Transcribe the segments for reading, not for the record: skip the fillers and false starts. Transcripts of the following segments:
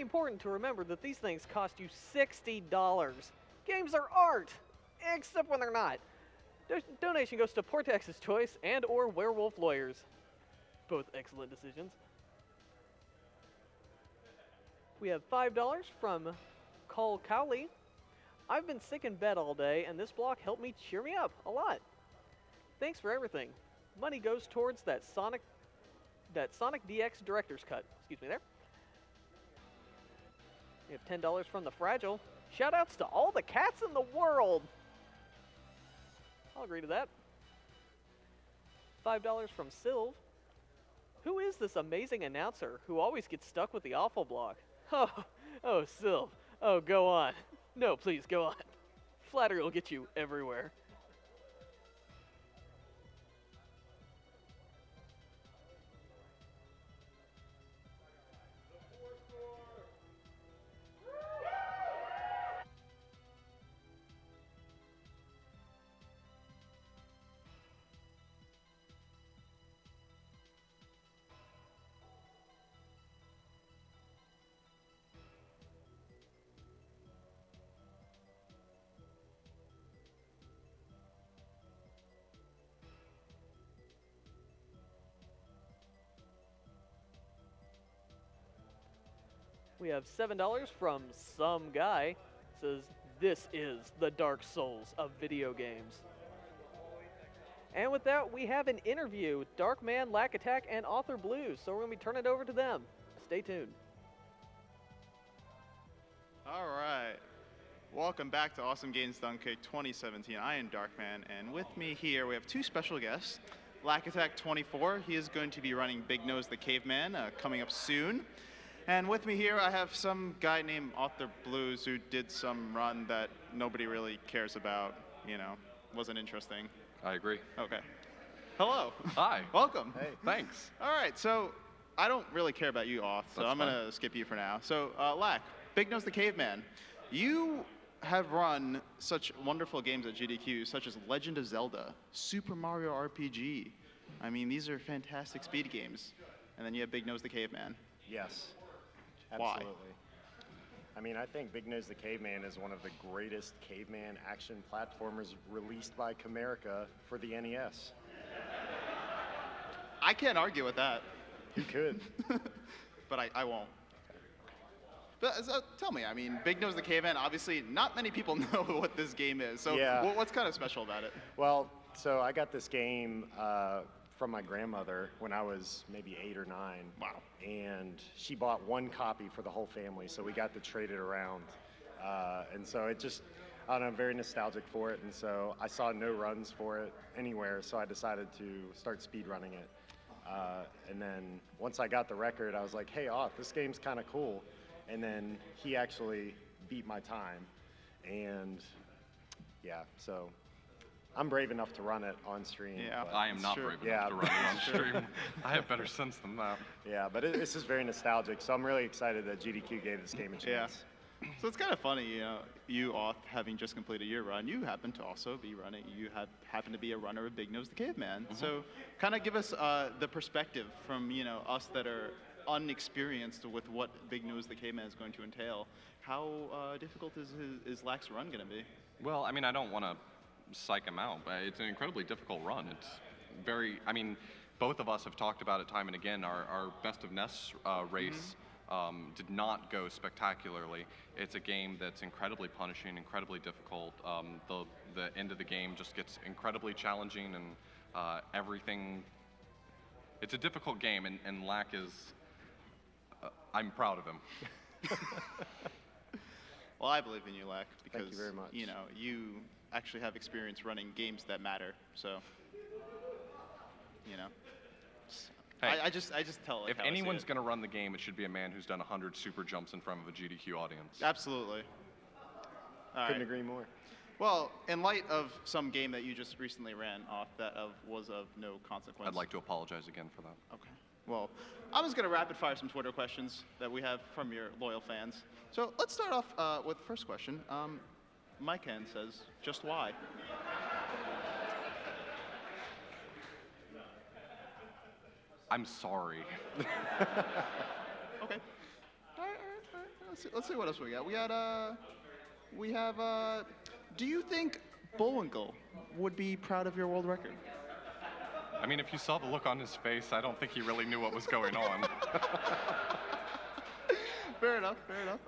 important to remember that these things cost you $60. Games are art, except when they're not. Donation goes to Poor Texas Choice and or Werewolf Lawyers. Both excellent decisions. We have $5 from Cole Cowley. I've been sick in bed all day, and this block helped me cheer me up a lot. Thanks for everything. Money goes towards that Sonic DX Director's Cut. Excuse me there. We have $10 from the Fragile. Shoutouts to all the cats in the world. I'll agree to that. $5 from Sylv. Who is this amazing announcer who always gets stuck with the awful block? Oh, Sylv. Oh, go on. No, please, go on. Flattery will get you everywhere. We have $7 from some guy. It says, this is the Dark Souls of video games. And with that, we have an interview with Darkman, LackAttack, and Authorblues. So we're going to be turning it over to them. Stay tuned. All right. Welcome back to Awesome Games Dunkirk 2017. I am Darkman, and with me here we have two special guests. LackAttack24, he is going to be running Big Nose the Caveman coming up soon. And with me here I have some guy named Authorblues who did some run that nobody really cares about, you know, wasn't interesting. I agree. Okay. Hello. Hi. Welcome. Hey. Thanks. All right, so I don't really care about you, Auth, so I'm going to skip you for now. So, Lack, Big Nose the Caveman, you have run such wonderful games at GDQ, such as Legend of Zelda, Super Mario RPG. I mean, these are fantastic speed games. And then you have Big Nose the Caveman. Yes. Why? Absolutely. I mean, I think Big Nose the Caveman is one of the greatest caveman action platformers released by Comerica for the NES. I can't argue with that. You could. But I won't. But so, tell me, I mean, Big Nose the Caveman, obviously not many people know what this game is. So yeah. What's kind of special about it? Well, so I got this game from my grandmother when I was maybe 8 or 9. Wow. And she bought one copy for the whole family, so we got to trade it around. And so it just, I don't know, I'm very nostalgic for it. And so I saw no runs for it anywhere, so I decided to start speed running it. And then once I got the record, I was like, hey, Auth, this game's kind of cool. And then he actually beat my time. And yeah, so I'm brave enough to run it on stream. Yeah, I am not brave enough to run it on stream. I have better sense than that. Yeah, but this is very nostalgic, so I'm really excited that GDQ gave this game a chance. Yeah. So it's kind of funny, you know, you, Auth, having just completed your run, you happen to also be running, you happen to be a runner of Big Nose the Caveman. Mm-hmm. So kind of give us the perspective from, you know, us that are unexperienced with what Big Nose the Caveman is going to entail. How difficult is Lack's run going to be? Well, I mean, I don't want to psych him out, but it's an incredibly difficult run. It's very, I mean, both of us have talked about it time and again. Our Best of Ness race did not go spectacularly. It's a game that's incredibly punishing, incredibly difficult. The end of the game just gets incredibly challenging, and everything. It's a difficult game, and Lack is. I'm proud of him. Well, I believe in you, Lack, because Thank you very much. You know, you actually have experience running games that matter. So, you know, Hey, I just tell. Like, if how I see anyone's it. going to run the game, it should be a man who's done 100 super jumps in front of a GDQ audience. Absolutely. All Couldn't right. agree more. Well, in light of some game that you just recently ran off that was of no consequence. I'd like to apologize again for that. Okay. Well, I'm just going to rapid fire some Twitter questions that we have from your loyal fans. So let's start off with the first question. Mike Hen says, just why? I'm sorry. Okay. All right. Let's see what else we got. We have. Do you think Bullwinkle would be proud of your world record? I mean, if you saw the look on his face, I don't think he really knew what was going on. Fair enough.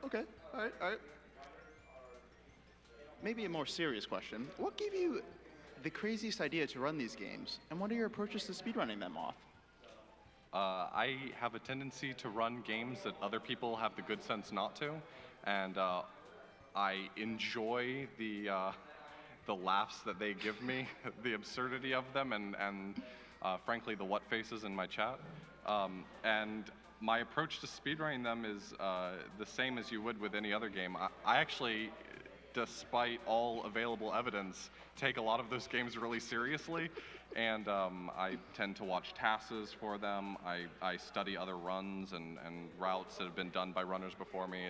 Okay. All right. Maybe a more serious question. What gave you the craziest idea to run these games, and what are your approaches to speedrunning them off? I have a tendency to run games that other people have the good sense not to, and I enjoy the laughs that they give me, the absurdity of them, and frankly, the what faces in my chat. And my approach to speedrunning them is the same as you would with any other game. I actually, despite all available evidence, take a lot of those games really seriously, and I tend to watch TASs for them. I study other runs and routes that have been done by runners before me.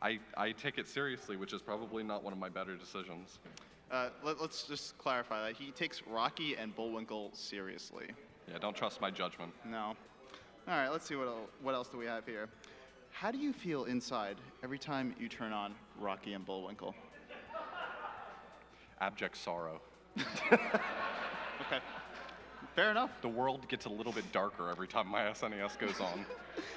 I take it seriously, which is probably not one of my better decisions. Let's just clarify that. He takes Rocky and Bullwinkle seriously. Yeah, don't trust my judgment. No. All right, let's see what else do we have here. How do you feel inside every time you turn on Rocky and Bullwinkle? Abject sorrow. Okay. Fair enough. The world gets a little bit darker every time my SNES goes on.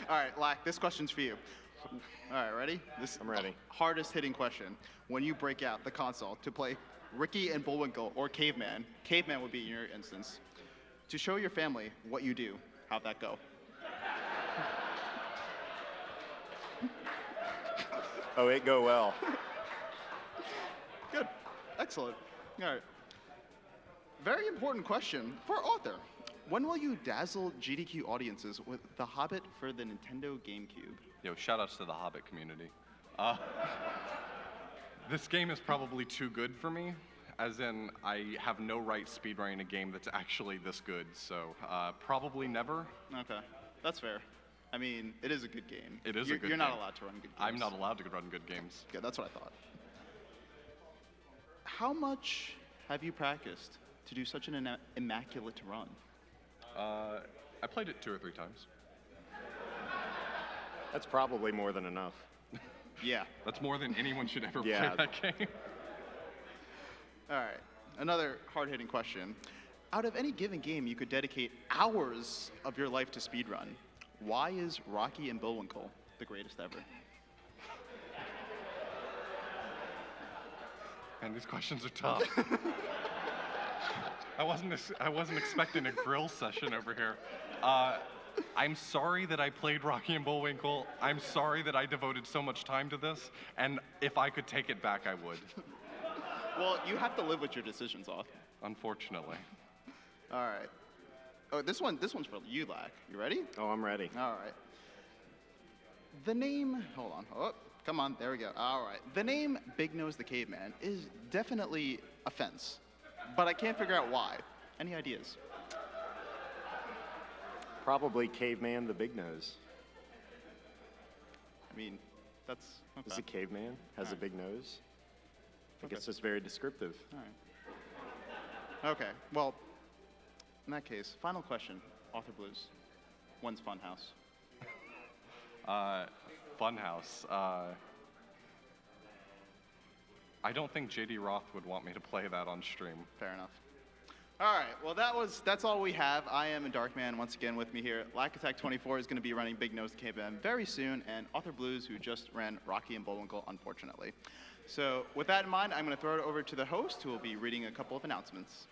All right, Lack, this question's for you. All right, ready? I'm ready. Hardest hitting question. When you break out the console to play Ricky and Bullwinkle or Caveman would be in your instance, to show your family what you do, how'd that go? Oh, it go well. Good. Excellent. All right. Very important question for Author. When will you dazzle GDQ audiences with The Hobbit for the Nintendo GameCube? Yo, shoutouts to the Hobbit community. This game is probably too good for me, as in I have no right speedrunning a game that's actually this good, so probably never. Okay, that's fair. I mean, it is a good game. It is a good game. You're not allowed to run good games. I'm not allowed to run good games. Good, that's what I thought. How much have you practiced to do such an immaculate run? I played it 2 or 3 times. That's probably more than enough. Yeah. That's more than anyone should ever Yeah. play that game. All right, another hard-hitting question. Out of any given game, you could dedicate hours of your life to speedrun. Why is Rocky and Bullwinkle the greatest ever? Man, these questions are tough. I wasn't expecting a grill session over here. I'm sorry that I played Rocky and Bullwinkle. I'm sorry that I devoted so much time to this. And if I could take it back, I would. Well, you have to live with your decisions, Auth. Unfortunately. All right. Oh, this one's for you, Lack. You ready? Oh, I'm ready. All right. The name, hold on. Oh, come on, there we go. All right. The name Big Nose the Caveman is definitely a fence, but I can't figure out why. Any ideas? Probably Caveman the Big Nose. I mean, that's okay. Is it Caveman? Has a Alright. big nose? I think Okay. it's just very descriptive. All right. Okay, well, in that case, final question, Authorblues. When's Funhouse? Funhouse. I don't think JD Roth would want me to play that on stream. Fair enough. All right, well, that's all we have. I am a Darkman once again with me here. LackAttack24 is going to be running Big Nose Caveman very soon, and Authorblues, who just ran Rocky and Bullwinkle, unfortunately. So with that in mind, I'm going to throw it over to the host, who will be reading a couple of announcements.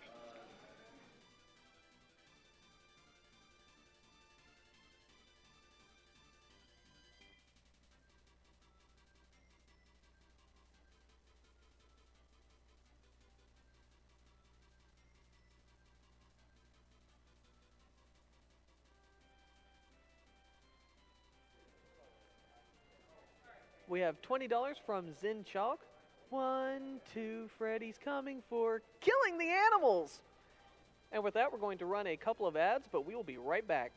We have $20 from Zin Chalk. 1, 2, Freddy's coming for killing the animals! And with that, we're going to run a couple of ads, but we will be right back.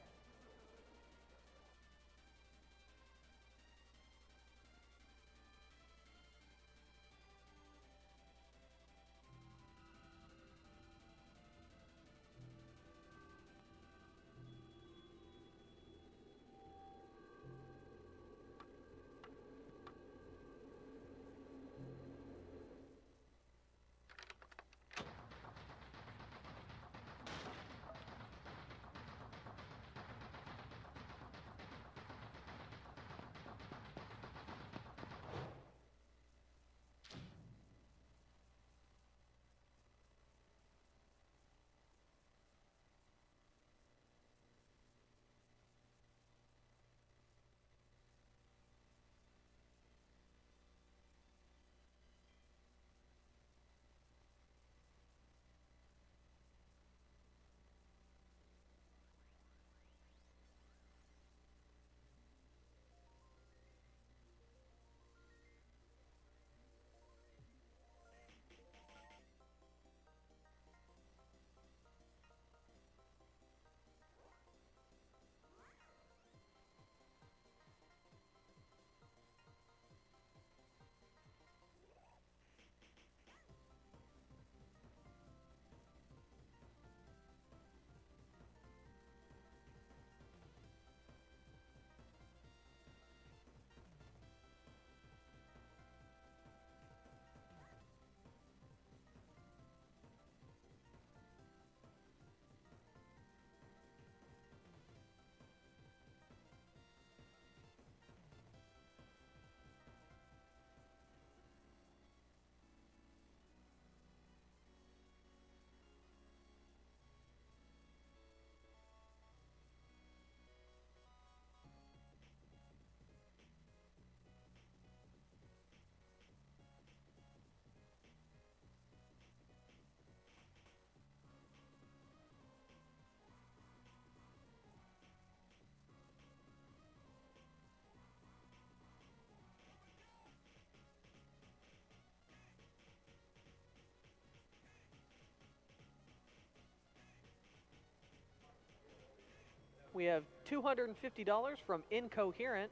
we have $250 from Incoherent.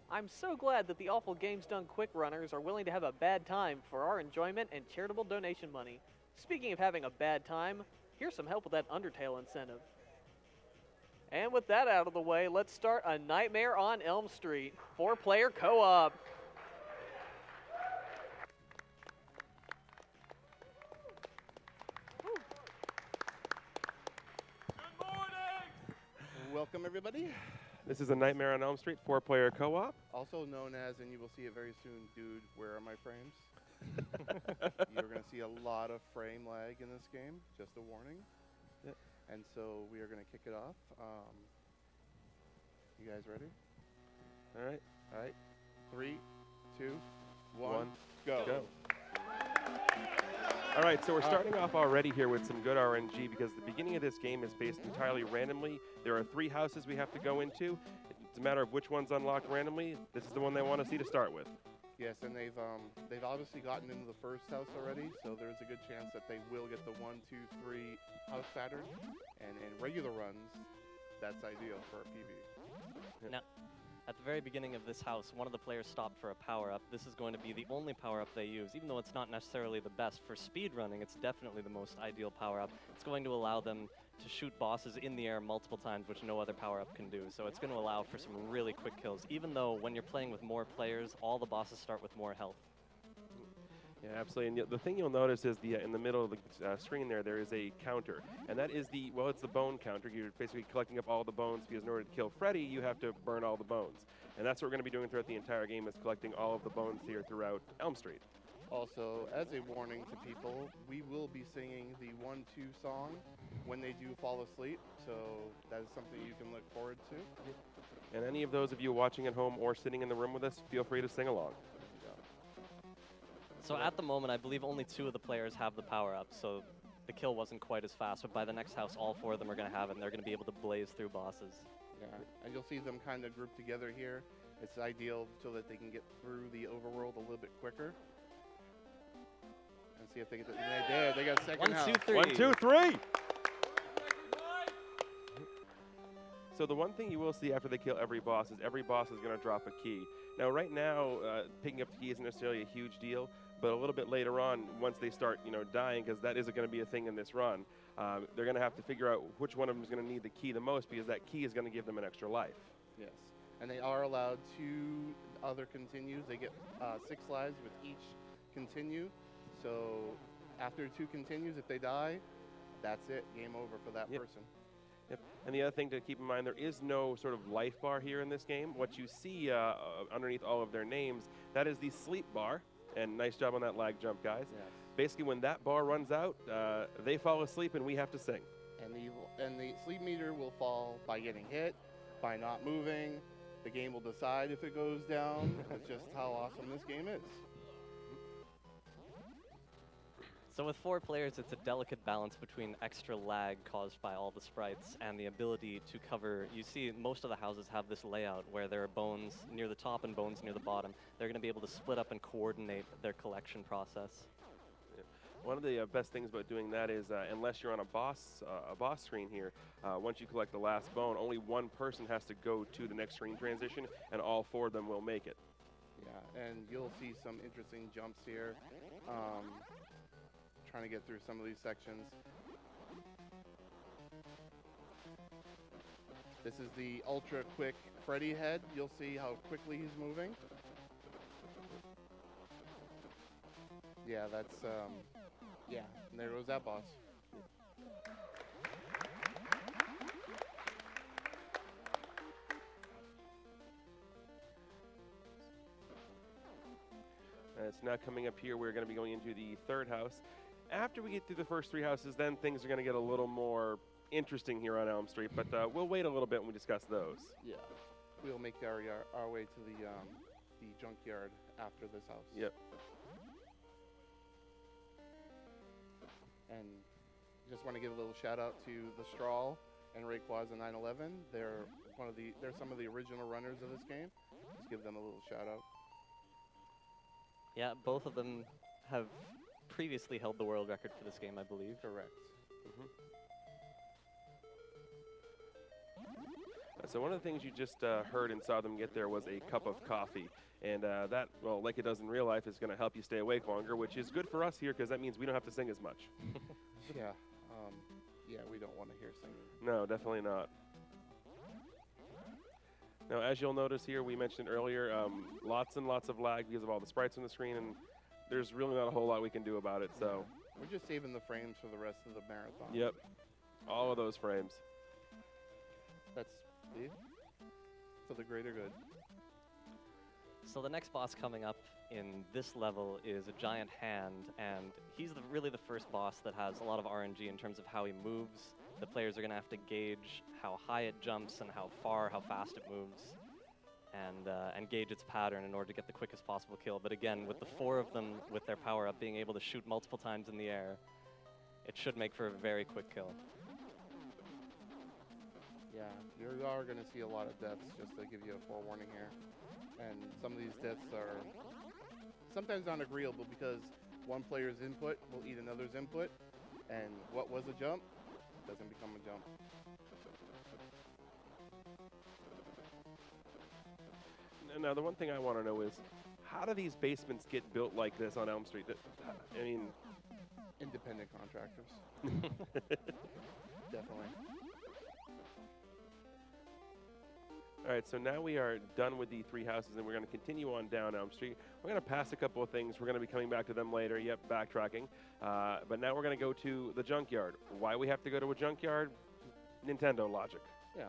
I'm so glad that the awful Games Done Quick runners are willing to have a bad time for our enjoyment and charitable donation money. Speaking of having a bad time, here's some help with that Undertale incentive. And with that out of the way, let's start A Nightmare on Elm Street, 4-player co-op. Welcome, everybody. This is A Nightmare on Elm Street 4-player co-op. Also known as, and you will see it very soon, Dude, Where Are My Frames? You're going to see a lot of frame lag in this game, just a warning. Yep. And so we are going to kick it off. You guys ready? All right. All right. 3, 2, 1, One. go. Go. All right, so we're starting off already here with some good RNG because the beginning of this game is based entirely randomly. There are 3 houses we have to go into. It's a matter of which one's unlocked randomly. This is the one they want to see to start with. Yes, and they've obviously gotten into the first house already, so there's a good chance that they will get the 1, 2, 3 house pattern. And in regular runs, that's ideal for a PB. Now, at the very beginning of this house, one of the players stopped for a power-up. This is going to be the only power-up they use. Even though it's not necessarily the best for speed running, it's definitely the most ideal power-up. It's going to allow them to shoot bosses in the air multiple times, which no other power-up can do. So it's going to allow for some really quick kills, even though when you're playing with more players, all the bosses start with more health. Yeah, absolutely. And the thing you'll notice is in the middle of the screen there is a counter. And that is it's the bone counter. You're basically collecting up all the bones because in order to kill Freddy, you have to burn all the bones. And that's what we're going to be doing throughout the entire game is collecting all of the bones here throughout Elm Street. Also, as a warning to people, we will be singing the 1-2 song when they do fall asleep, so that is something you can look forward to. And any of those of you watching at home or sitting in the room with us, feel free to sing along. So at the moment, I believe only 2 of the players have the power-up, so the kill wasn't quite as fast. But by the next house, all 4 of them are going to have it, and they're going to be able to blaze through bosses. Yeah, and you'll see them kind of grouped together here. It's ideal so that they can get through the overworld a little bit quicker. And see if they get they did. They got second 1, house. 2, 3. 1, 2, 3! So the one thing you will see after they kill every boss is every boss is going to drop a key. Now, right now, picking up the key isn't necessarily a huge deal, but a little bit later on, once they start, dying, because that isn't going to be a thing in this run, they're going to have to figure out which one of them is going to need the key the most, because that key is going to give them an extra life. Yes, and they are allowed 2 other continues. They get 6 lives with each continue. So after 2 continues, if they die, that's it. Game over for that person. Yep. And the other thing to keep in mind, there is no sort of life bar here in this game. What you see underneath all of their names, that is the sleep bar. And nice job on that lag jump, guys. Yes. Basically, when that bar runs out, they fall asleep and we have to sing. And the sleep meter will fall by getting hit, by not moving. The game will decide if it goes down. It's just how awesome this game is. So with 4 players, it's a delicate balance between extra lag caused by all the sprites and the ability to cover. You see most of the houses have this layout where there are bones near the top and bones near the bottom. They're going to be able to split up and coordinate their collection process. Yeah. One of the best things about doing that is unless you're on a boss screen here, once you collect the last bone, only one person has to go to the next screen transition, and all 4 of them will make it. Yeah, and you'll see some interesting jumps here. Trying to get through some of these sections. This is the ultra quick Freddy head. You'll see how quickly he's moving. Yeah, that's yeah, and there goes that boss. It's now coming up here. We're going to be going into the 3rd house. After we get through the first 3 houses, then things are going to get a little more interesting here on Elm Street, but we'll wait a little bit when we discuss those. Yeah, we'll make our way to the junkyard after this house. Yep. And just want to give a little shout out to the Strawl and Rayquaza 911. They're some of the original runners of this game. Just give them a little shout out. Yeah, both of them have previously held the world record for this game, I believe. Correct. So one of the things you just heard and saw them get there was a cup of coffee. And that, well, like it does in real life, is going to help you stay awake longer, which is good for us here because that means we don't have to sing as much. Yeah. Yeah, we don't want to hear singing. No, definitely not. Now, as you'll notice here, we mentioned earlier, lots and lots of lag because of all the sprites on the screen, and there's really not a whole lot we can do about it, so. We're just saving the frames for the rest of the marathon. Yep, all of those frames. That's it. For the greater good. So the next boss coming up in this level is a giant hand, and he's really the first boss that has a lot of RNG in terms of how he moves. The players are going to have to gauge how high it jumps and how fast it moves, and gauge its pattern in order to get the quickest possible kill. But again, with the 4 of them with their power-up being able to shoot multiple times in the air, it should make for a very quick kill. Yeah, you are going to see a lot of deaths, just to give you a forewarning here. And some of these deaths are sometimes unagreeable because one player's input will eat another's input, and what was a jump doesn't become a jump. Now, the one thing I want to know is, how do these basements get built like this on Elm Street? I mean... Independent contractors. Definitely. All right, so now we are done with the 3 houses, and we're going to continue on down Elm Street. We're going to pass a couple of things. We're going to be coming back to them later. Yep, backtracking. But now we're going to go to the junkyard. Why we have to go to a junkyard? Nintendo logic. Yeah.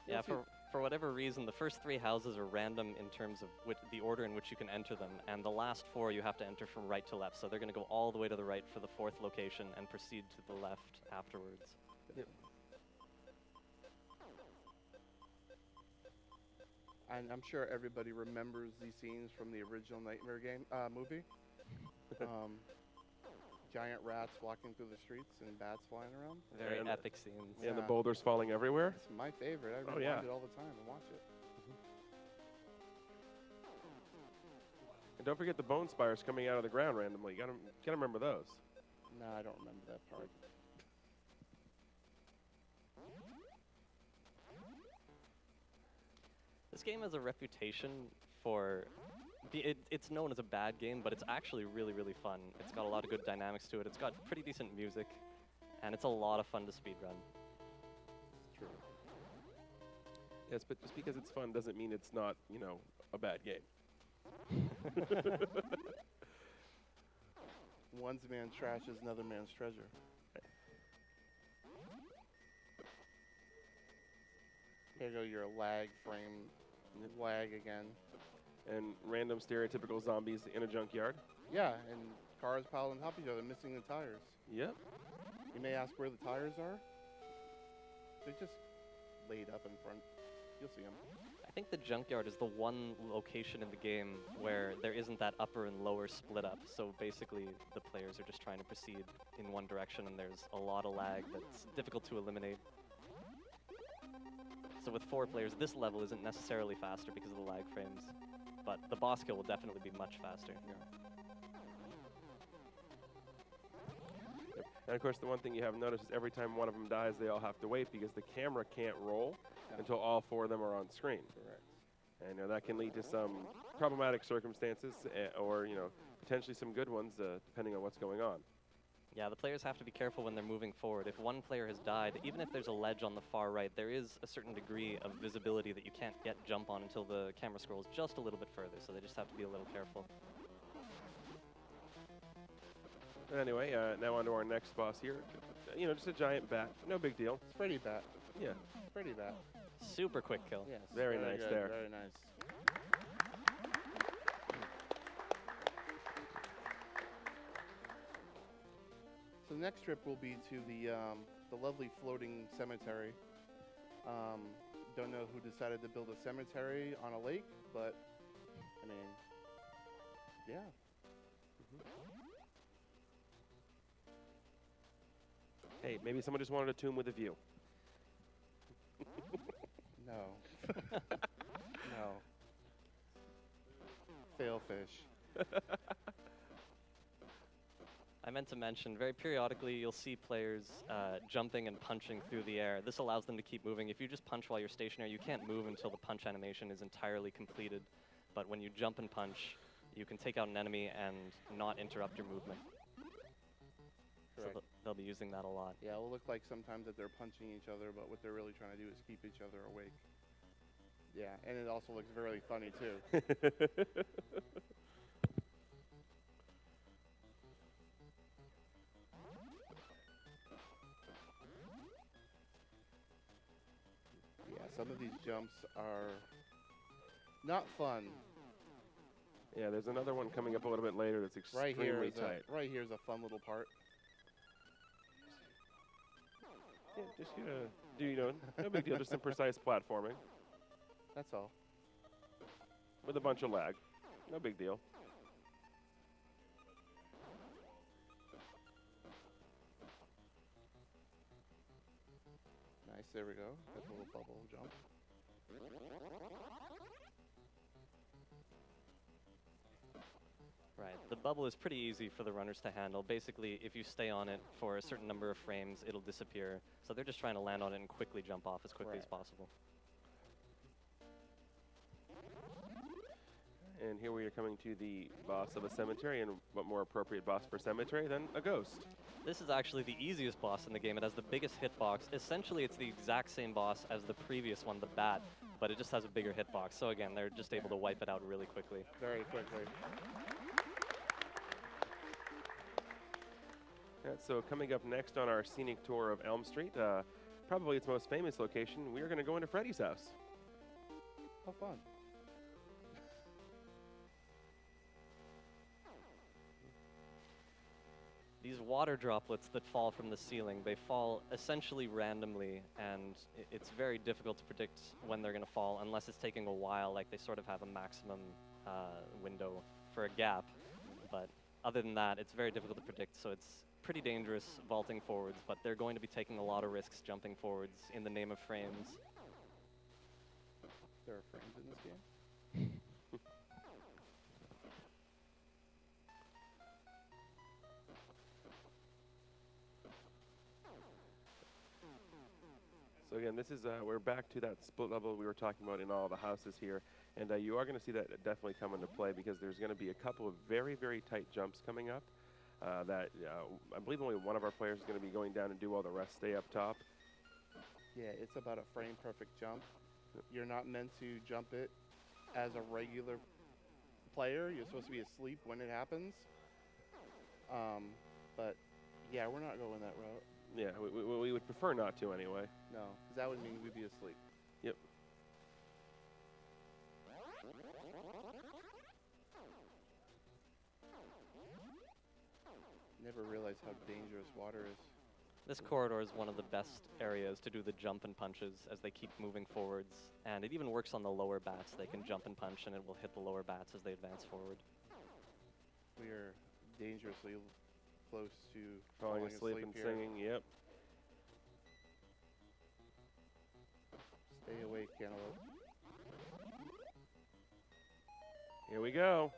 Yeah, for whatever reason, the first 3 houses are random in terms of the order in which you can enter them, and the last 4 you have to enter from right to left. So they're going to go all the way to the right for the 4th location and proceed to the left afterwards. Yep. And I'm sure everybody remembers these scenes from the original Nightmare movie. Giant rats walking through the streets and bats flying around. Very And epic scenes. And the Yeah. boulders falling everywhere. It's my favorite. I rewind yeah. it all the time and watch it. And don't forget the bone spires coming out of the ground randomly. You gotta remember those. No, I don't remember that part. This game has a reputation for... It's known as a bad game, but it's actually really, really fun. It's got a lot of good dynamics to it. It's got pretty decent music, and it's a lot of fun to speedrun. It's true. Yes, but just because it's fun doesn't mean it's not, a bad game. One man's trash is another man's treasure. Here you go, your lag frame lag again. And random stereotypical zombies in a junkyard. Yeah, and cars piled on top of each other, missing the tires. Yep. You may ask where the tires are. They're just laid up in front. You'll see them. I think the junkyard is the one location in the game where there isn't that upper and lower split up. So basically, the players are just trying to proceed in one direction, and there's a lot of lag that's difficult to eliminate. So with 4 players, this level isn't necessarily faster because of the lag frames, but the boss kill will definitely be much faster. Yep. And of course, the one thing you have noticed is every time one of them dies, they all have to wait because the camera can't roll until all 4 of them are on screen. Correct. And that can lead to some problematic circumstances, or potentially some good ones, depending on what's going on. Yeah, the players have to be careful when they're moving forward. If one player has died, even if there's a ledge on the far right, there is a certain degree of visibility that you can't jump on until the camera scrolls just a little bit further, so they just have to be a little careful. Anyway, now on to our next boss here. Just a giant bat. No big deal. It's pretty bad. Yeah. It's pretty bad. Super quick kill. Yes. Very nice good, there. Very nice. So the next trip will be to the lovely floating cemetery. Don't know who decided to build a cemetery on a lake, but I mean, yeah. Hey, maybe someone just wanted a tomb with a view. No. No. Fail fish. I meant to mention, very periodically you'll see players jumping and punching through the air. This allows them to keep moving. If you just punch while you're stationary, you can't move until the punch animation is entirely completed. But when you jump and punch, you can take out an enemy and not interrupt your movement. Correct. So they'll be using that a lot. Yeah, it will look like sometimes that they're punching each other, but what they're really trying to do is keep each other awake. Yeah, and it also looks very funny too. Yeah, some of these jumps are not fun. Yeah, there's another one coming up a little bit later that's extremely tight. Right here is a fun little part. Yeah, just do, no big deal, just some precise platforming That's all. with a bunch of lag. No big deal. Nice, there we go. That's a little bubble jump. Right, the bubble is pretty easy for the runners to handle. Basically, if you stay on it for a certain number of frames, it'll disappear. So they're just trying to land on it and quickly jump off as quickly as possible. And here we are coming to the boss of a cemetery, and what more appropriate boss for cemetery than a ghost? This is actually the easiest boss in the game. It has the biggest hitbox. Essentially, it's the exact same boss as the previous one, the bat, but it just has a bigger hitbox. So again, they're just able to wipe it out really quickly. Very quickly. Yeah, so coming up next on our scenic tour of Elm Street, probably its most famous location, we are going to go into Freddy's house. How fun. These water droplets that fall from the ceiling, they fall essentially randomly, and it's very difficult to predict when they're going to fall unless it's taking a while, like they sort of have a maximum window for a gap. But other than that, it's very difficult to predict, so it's pretty dangerous vaulting forwards, but they're going to be taking a lot of risks jumping forwards in the name of frames. There are frames in this game? So again, this is, we're back to that split level we were talking about in all the houses here. And you are going to see that definitely come into play because there's going to be a couple of very, very tight jumps coming up that I believe only one of our players is going to be going down and do while the rest stay up top. Yeah, it's about a frame perfect jump. You're not meant to jump it as a regular player. You're supposed to be asleep when it happens. But yeah, we're not going that route. Yeah, we would prefer not to anyway. No, because that would mean we'd be asleep. Yep. Never realized how dangerous water is. This corridor is one of the best areas to do the jump and punches as they keep moving forwards. And it even works on the lower bats. They can jump and punch and it will hit the lower bats as they advance forward. We are dangerously close to Falling asleep and here. singing, yep. Stay awake, Cantaloupe. Here we go.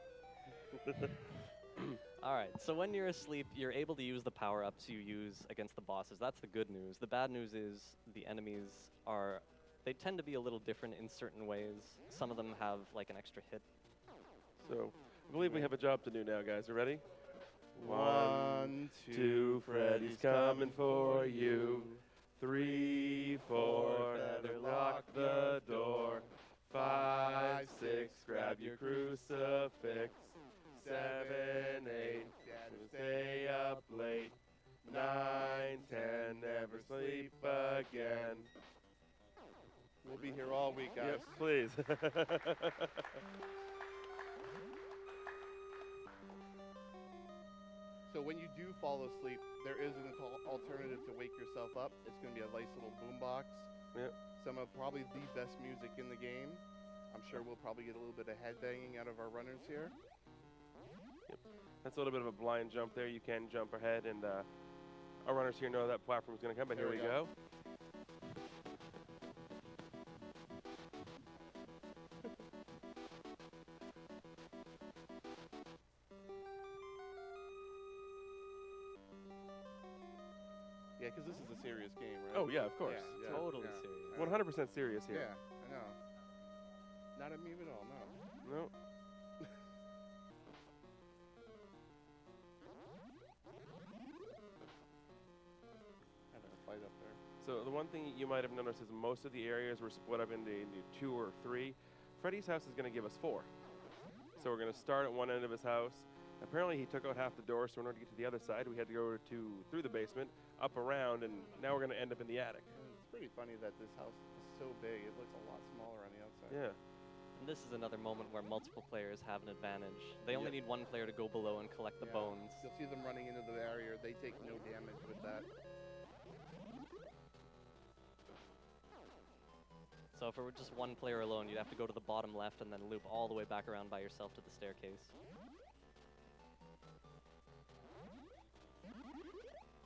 All right, so when you're asleep, you're able to use the power-ups you use against the bosses. That's the good news. The bad news is the enemies they tend to be a little different in certain ways. Some of them have like an extra hit. So I believe we have a job to do now, guys. Are ready? 1, 2, Freddy's coming for you. 3, 4, better lock the door. 5, 6, grab your crucifix. 7, 8, stay up late. 9, 10, never sleep again. We'll be here all week, guys. Yep, please. So when you do fall asleep, there is an alternative to wake yourself up. It's going to be a nice little boombox. Yep. Some of probably the best music in the game. I'm sure we'll probably get a little bit of headbanging out of our runners here. Yep. That's a little bit of a blind jump there. You can jump ahead, and our runners here know that platform is going to come, but There here we we go. Yeah, because this is a serious game, right? Oh yeah, of course. Yeah, Totally yeah. serious. 100% serious here. Yeah, I know. Not a meme at all, no. No. Having a fight up there. So the one thing you might have noticed is most of the areas were split up into 2 or 3. Freddy's house is going to give us 4. So we're going to start at one end of his house. Apparently he took out half the door, so in order to get to the other side, we had to go through the basement, up around, and now we're going to end up in the attic. And it's pretty funny that this house is so big. It looks a lot smaller on the outside. Yeah. And this is another moment where multiple players have an advantage. They only Yep. need one player to go below and collect the Yeah. bones. You'll see them running into the barrier. They take no damage with that. So if it were just one player alone, you'd have to go to the bottom left and then loop all the way back around by yourself to the staircase.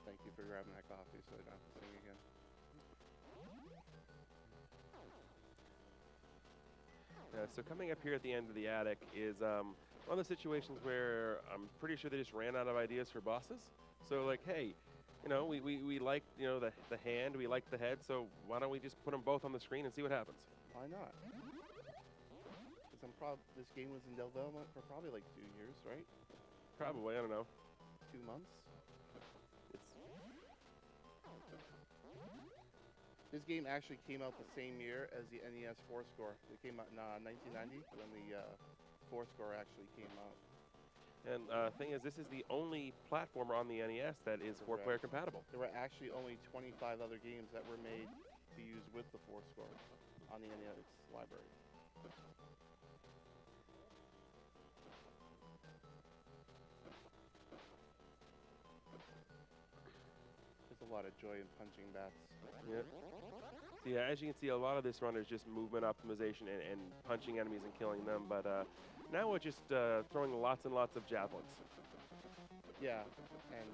Thank you for grabbing that coffee so I don't have to sing again. So coming up here at the end of the attic is one of the situations where I'm pretty sure they just ran out of ideas for bosses. So like, hey, you know, we like, you know, the hand, we like the head, so why don't we just put them both on the screen and see what happens? Why not? Because this game was in development for probably like 2 years, right? Probably, I don't know. 2 months? This game actually came out the same year as the NES 4-score. It came out in 1990 when the 4-score actually came out. And thing is, this is the only platformer on the NES that is Correct. 4-player compatible. There were actually only 25 other games that were made to use with the 4-score on the NES library. There's a lot of joy in punching bats. Yep. So yeah, as you can see, a lot of this run is just movement optimization and punching enemies and killing them. But now we're just throwing lots and lots of javelins. Yeah, and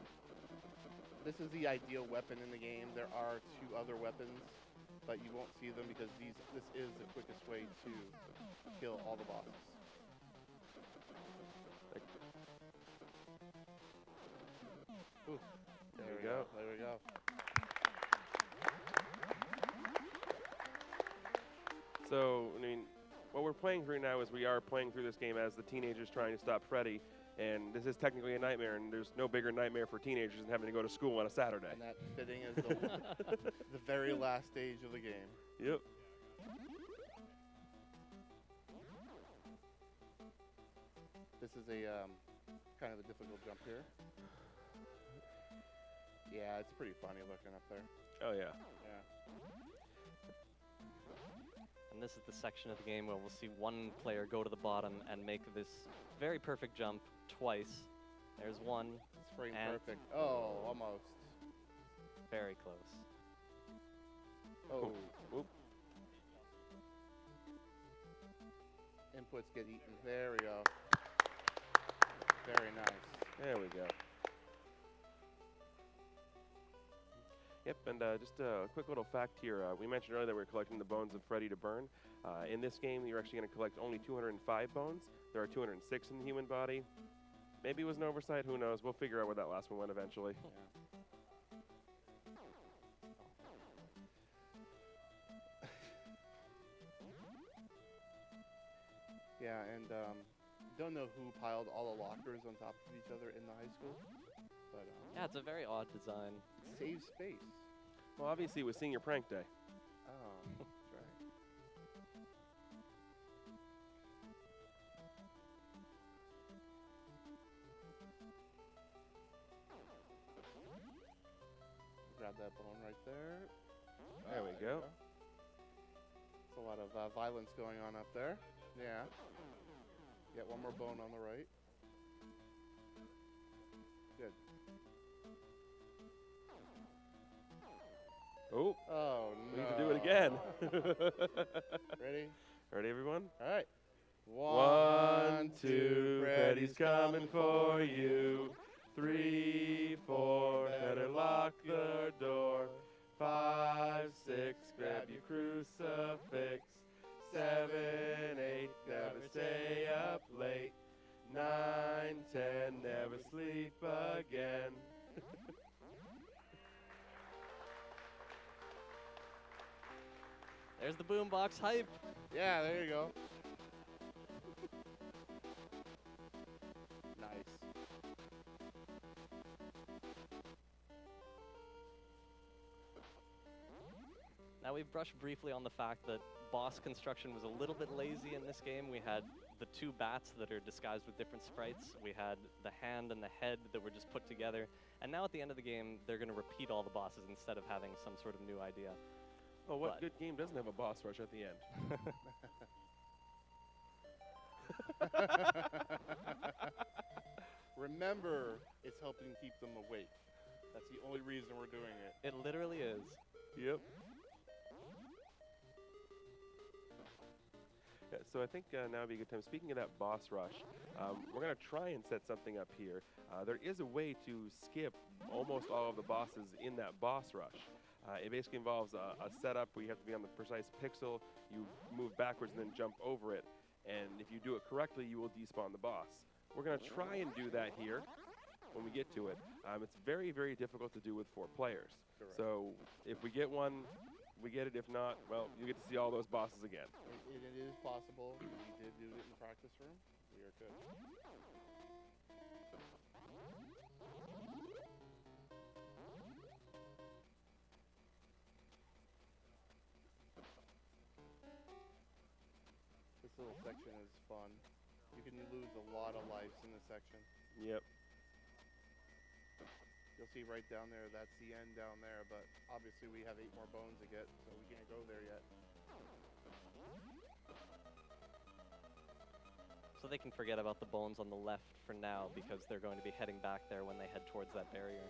this is the ideal weapon in the game. There are 2 other weapons, but you won't see them because this is the quickest way to kill all the bosses. Ooh, There we go. There we go. So, I mean, what we're playing through now is we are playing through this game as the teenagers trying to stop Freddy. And this is technically a nightmare, and there's no bigger nightmare for teenagers than having to go to school on a Saturday. And that fitting is the very last stage of the game. Yep. This is a kind of a difficult jump here. Yeah, it's pretty funny looking up there. Oh, yeah. Yeah. And this is the section of the game where we'll see one player go to the bottom and make this very perfect jump twice. There's one. It's frame And- perfect. Oh, almost. Very close. Oh. Oop. Inputs get eaten. There we go. Very nice. There we go. Yep, and just a quick little fact here. We mentioned earlier that we're collecting the bones of Freddy to burn. In this game, you're actually going to collect only 205 bones. There are 206 in the human body. Maybe it was an oversight, who knows? We'll figure out where that last one went eventually. Yeah, and don't know who piled all the lockers on top of each other in the high school, but Yeah, it's a very odd design. it saves space. Well, obviously, it was Senior Prank Day. Oh, that's right. Grab that bone right there. There we go. There's a lot of violence going on up there. Yeah. Get one more bone on the right. Good. Oh, Oh, we no. need to do it again. Ready? Ready, everyone? All right. 1, 2, Freddy's coming for you. 3, 4, better lock the door. 5, 6, grab your crucifix. 7, 8, never stay up late. 9, 10, never sleep again. There's the boombox hype. Yeah, there you go. Nice. Now we've brushed briefly on the fact that boss construction was a little bit lazy in this game. We had the 2 bats that are disguised with different sprites. We had the hand and the head that were just put together. And now at the end of the game, they're going to repeat all the bosses instead of having some sort of new idea. Well, what But- good game doesn't have a boss rush at the end? Remember, it's helping keep them awake. That's the only reason we're doing it. It literally is. Yep. Yeah, so I think now would be a good time. Speaking of that boss rush, we're going to try and set something up here. There is a way to skip almost all of the bosses in that boss rush. It basically involves a setup where you have to be on the precise pixel, you move backwards and then jump over it, and if you do it correctly, you will despawn the boss. We're going to try and do that here when we get to it. It's very, very difficult to do with 4 players. Correct. So if we get one, we get it. If not, well, you get to see all those bosses again. It is possible. We did do it in the practice room. We are good. This little section is fun. You can lose a lot of lives in this section. Yep. You'll see right down there, that's the end down there, but obviously we have 8 more bones to get, so we can't go there yet. So they can forget about the bones on the left for now because they're going to be heading back there when they head towards that barrier.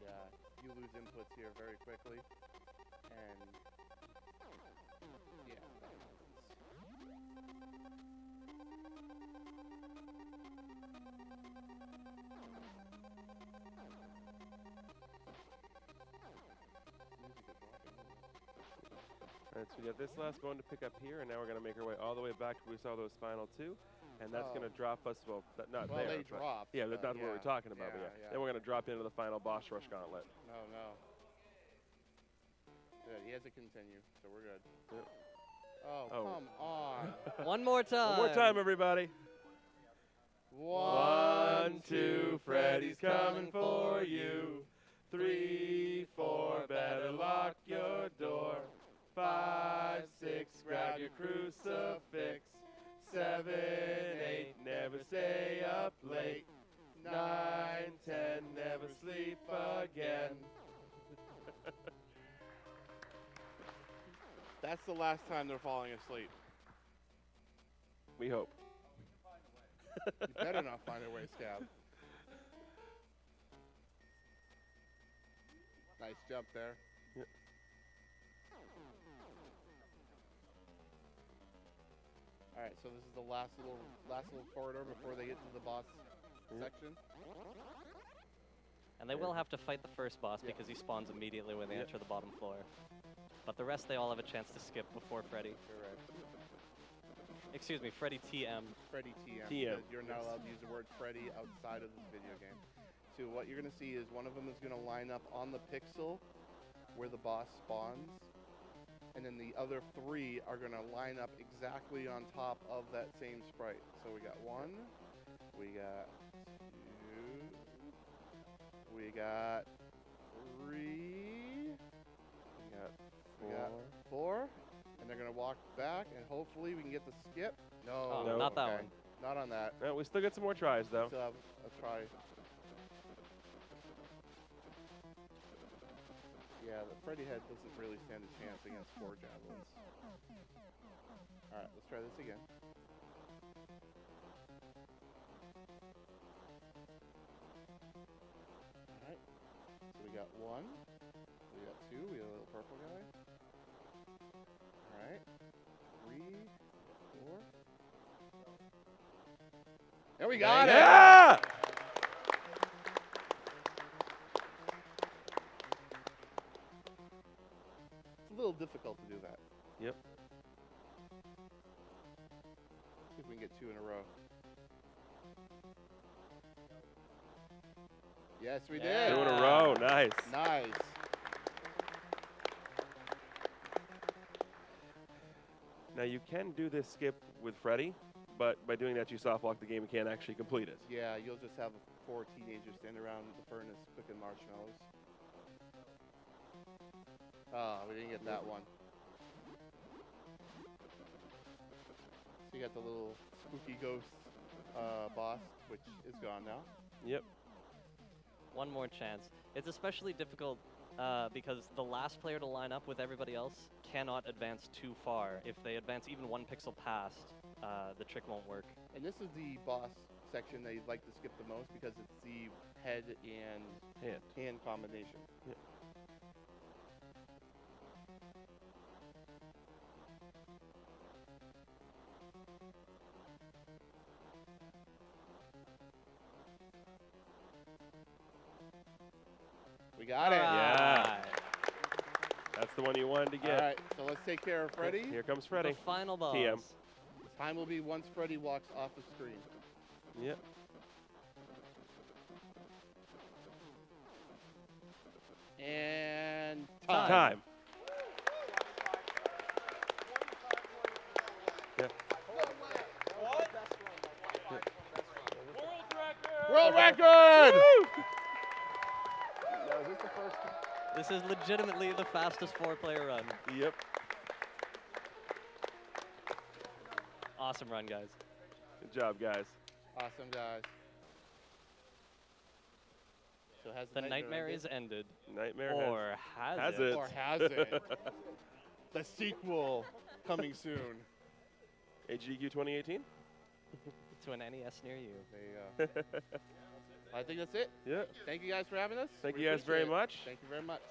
Yeah, you lose inputs here very quickly, and yeah, that happens. All right, so we got this last bone to pick up here, and now we're going to make our way all the way back to where we saw those final 2. And that's going to drop us, well, not Well, there. they but- dropped, Yeah, but that's not what we're yeah, talking about. But yeah, yeah. yeah. Then we're going to drop into the final boss rush gauntlet. No, no. Good, he has to continue, so we're good. Yep. Oh, Oh. come on. One more time. One more time, everybody. 1, 2, Freddy's coming for you. 3, 4, better lock your door. 5, 6, grab your crucifix. 7, 8, never stay up late. 9, 10, never sleep again. That's the last time they're falling asleep. We hope. You better not find a way, Scab. Nice jump there. Yep. All right, so this is the last little corridor before they get to the boss section. And they will have to fight the first boss Yeah. because he spawns immediately when they Yep. enter the bottom floor. But the rest they all have a chance to skip before Freddy. Correct. Excuse me, Freddy TM. Freddy TM. TM, because you're not allowed to use the word Freddy outside of this video game. So what you're going to see is one of them is going to line up on the pixel where the boss spawns. And then the other 3 are going to line up exactly on top of that same sprite. So we got 1, we got 2, we got 3, we got 4, and they're going to walk back, and hopefully we can get the skip. No, Oh, No. not that okay. one. Not on that. No, we still get some more tries, though. Still have a try. Yeah, the Freddy head doesn't really stand a chance against 4 javelins. Alright, let's try this again. Alright, so we got 1, we got 2, we got a little purple guy. Alright, 3, 4. There we got it! Yeah! It's a little difficult to do that. Yep. See if we can get 2 in a row. Yes, we Yeah. did. 2 in a row. Nice. Nice. Now you can do this skip with Freddy, but by doing that you soft lock the game and can't actually complete it. Yeah, you'll just have 4 teenagers standing around the furnace cooking marshmallows. Oh, we didn't get that one. So you got the little spooky ghost boss, which is gone now. Yep. One more chance. It's especially difficult because the last player to line up with everybody else cannot advance too far. If they advance even 1 pixel past, the trick won't work. And this is the boss section that you'd like to skip the most because it's the head and hand combination. Yep. We got it. Yeah. Alright. That's the one you wanted to get. All right, so let's take care of Freddy. Here comes Freddy. The final boss. TM. The time will be once Freddy walks off the screen. Yep. And Time. Yeah. World record! No, is this the first? This is legitimately the fastest 4-player run. Yep. Awesome run, guys. Good job, guys. Awesome, guys. So has The nightmare is ended. Nightmare Or has it. Or has it? The sequel coming soon. AGDQ 2018? To an NES near you. They, I think that's it. Yeah. Thank you guys for having us. Thank We you guys very appreciate it. much. Thank you very much.